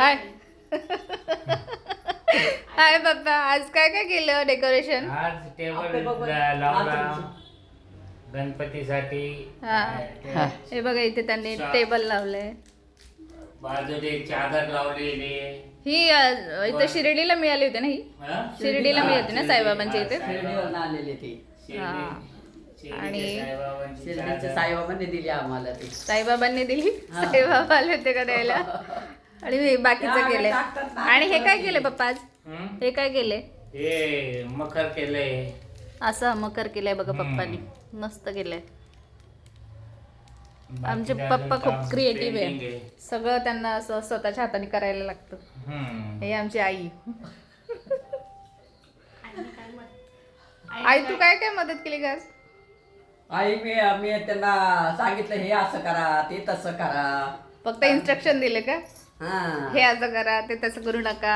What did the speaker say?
हाय हाय पप्पा, आज काय काय केलं डेकोरेशन? आज टेबल लावला गणपतीसाठी. हे बघा इथे त्यांनी टेबल लावलंय. बाजूला चादर लावलेली. ही इथे शिर्डीला मिळाली होती ना? ही शिर्डीला मिळते ना साईबाबांच्या इथे? शिर्डीवरून आलेली ती. आणि शिर्डीच्या साईबाबांनी दिली आम्हाला ती. साईबाबांनी दिली. साईबाबा आले होते का द्यायला? आणि बाकीचं केलंय. आणि हे काय केलंय पप्पा आज? हे काय केलंय? हे मखर केलंय. असं मकर केलंय बघा पप्पानी. मस्त केलंय. आमचे पप्पा खूप क्रिएटिव्ह आहे. सगळं त्यांना असं स्वतःच्या हाताने करायला लागतं. हे आमची आई. आई तू काय काय मदत केली का? आई मी त्यांना सांगितलं हे असं करा ते तसं करा. फक्त इन्स्ट्रक्शन दिले का? हा हे असं करा ते तसं करू नका.